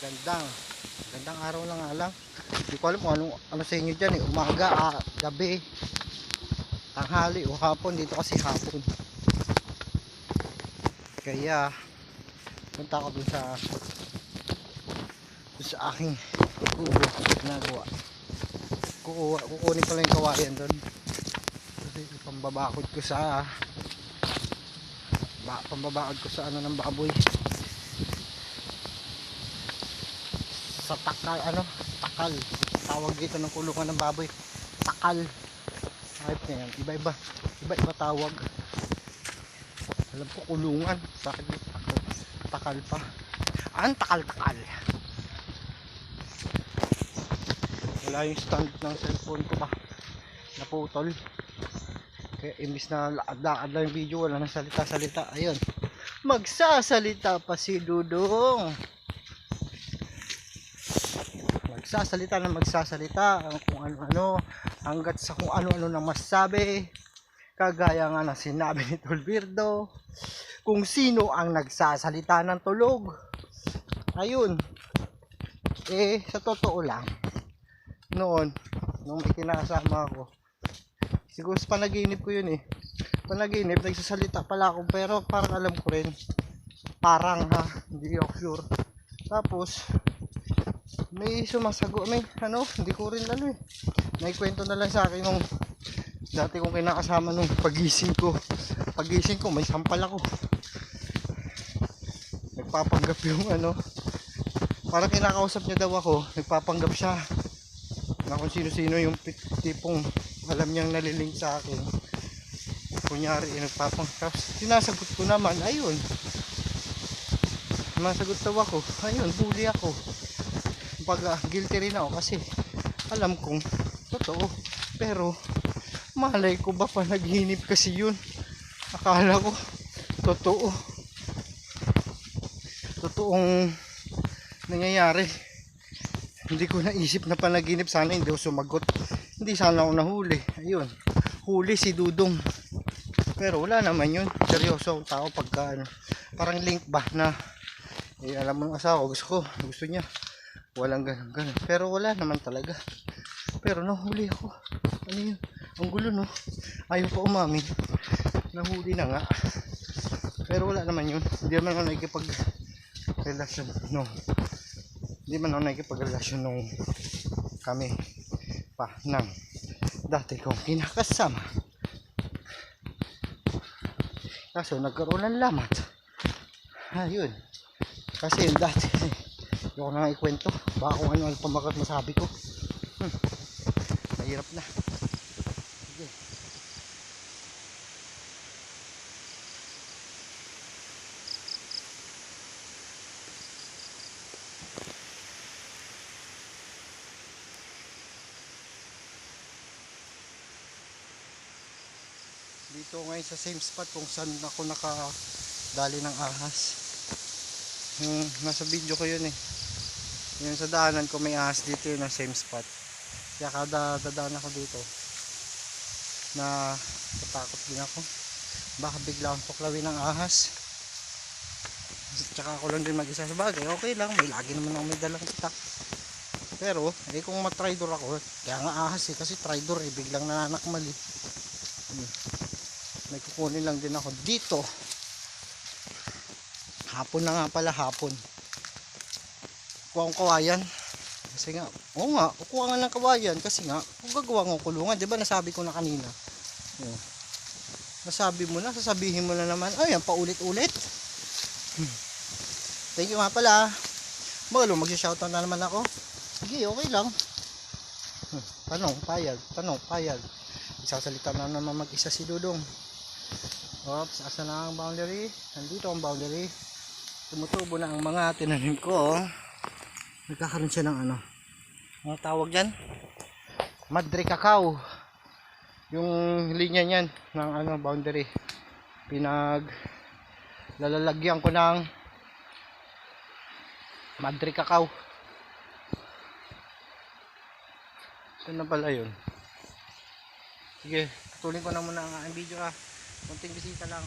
Magandang araw lang nga lang. Hindi ko alam kung ano sa inyo dyan eh. Umaga, gabi, tanghali o hapon. Dito kasi hapon. Kaya punta ako dun sa aking kubo ginagawa. Kukunin ko lang yung kawayan dun. Kasi pambabakod ko sa ano ng baboy. Sa takal, takal. Tawag dito ng kulungan ng baboy. Takal. Kahit na yan. Iba-iba tawag. Alam ko kulungan. Bakit takal? Takal pa. Takal. Wala yung stand ng cellphone ko pa. Naputol. Kaya imbis na laad lang yung video, wala nang salita. Ayun. Magsasalita pa si Dudong. Magsasalita kung ano-ano, hanggat sa kung ano-ano nang masasabi, kagaya nga na sinabi ni Tolbirdo, kung sino ang nagsasalita ng tulog. Ayun, sa totoo lang, nung may kinakasama ako, siguro sa panaginip ko yun nagsasalita pala ako, pero parang alam ko rin, hindi ako sure. Tapos may sumasagot, hindi ko rin may kwento na lang sa akin nung dati kong kinakasama nung pagising ko may sampal ako. Nagpapanggap yung parang kinakausap niya daw ako, nagpapanggap siya na kung sino yung tipong alam niyang nalilink sa akin. Kunyari nagpapanggap, sinasagot ko naman, ayun, masagot daw ako, ayun, huli ako. Guilty rin ako kasi alam kong totoo, pero malay ko ba panaginip kasi yun. Akala ko totoong nangyayari. Hindi ko naisip na panaginip. Sana hindi ako sumagot, hindi sana ako nahuli. Ayun, huli si Dudong, pero wala naman yun. Seryoso ang tao pagka parang link ba na alam mo ng asawa, gusto niya walang ganun, pero wala naman talaga. Pero nahuli ako. Ano yun? Ang gulo, no? Ayaw pa umamin. Nahuli na nga, pero wala naman yun. Hindi naman ako nakikipag-relasyon nung kami pa ng dati kong kinakasama. Kaso nagkaroon ng lamat. Ayun, kasi yung dati ayoko na nga ikwento, baka kung ano pamakat masabi ko. Mahirap na. Sige. Dito ngayon sa same spot kung saan ako nakadali ng ahas. Nasa video ko yun eh. Yung sa daanan ko may ahas dito, yun ang same spot. Kaya kada dadaan ako dito na tatakot din ako, baka bigla akong tuklawin ng ahas. Tsaka ako lang din mag-isa sa bagay, okay lang, may lagi naman ako may dalang itak. Pero kung matridor ako, kaya nga ahas kasi tridor biglang nananakmal may kukunin lang din ako dito. Hapon na nga pala, kuha akong kawayan kasi nga, kukuha nga ng kawayan kasi nga kung gagawa ng kulungan, diba nasabi ko na kanina. Sasabihin mo na naman, ayan, paulit-ulit. Thank you nga pala. Magsishoutout na naman ako. Sige, okay lang. Tanong, payag. Isasalita na naman mag-isa si Dudong. Oops, asa na ang boundary? Nandito ang boundary. Tumutubo na ang mga tinanim ko. Nagkakaroon siya ng ano tawag dyan? Madre cacao. Yung linya niyan ng boundary. Lalagyan ko ng Madre cacao. Saan na pala yun? Sige, tutuloy ko na muna ang video konting bisita lang.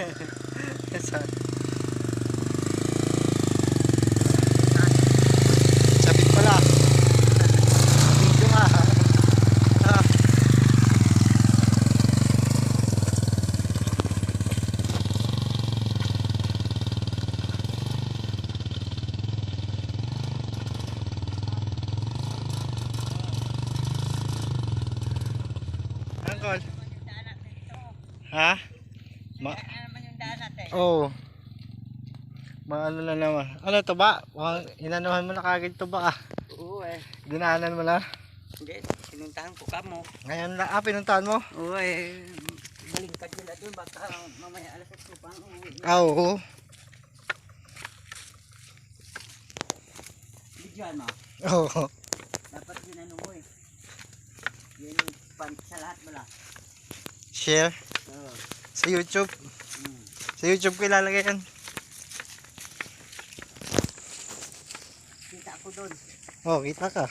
Saan? Sabit pala. Video nga. Ah. Angkol. Ha? Ma oh. Maano na naman. Ano to ba? Inanuhan mo na kagad to ba? Oo eh. Dinaanan mo na? Hindi, pinuntahan ko ka mo. Ngayon na, pinuntahan mo? Oo eh. Balingkad nila doon, baka mamaya alas 8 pang uuwi. Oo. Bidyan mo. Oo. Dapat ginano mo eh. Yan yung pan sa lahat wala. Share Oo. sa YouTube. Hmm. Sa YouTube ko ilalagay yan. Kita ako doon. Oh, kita ka.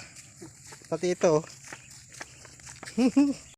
Pati ito.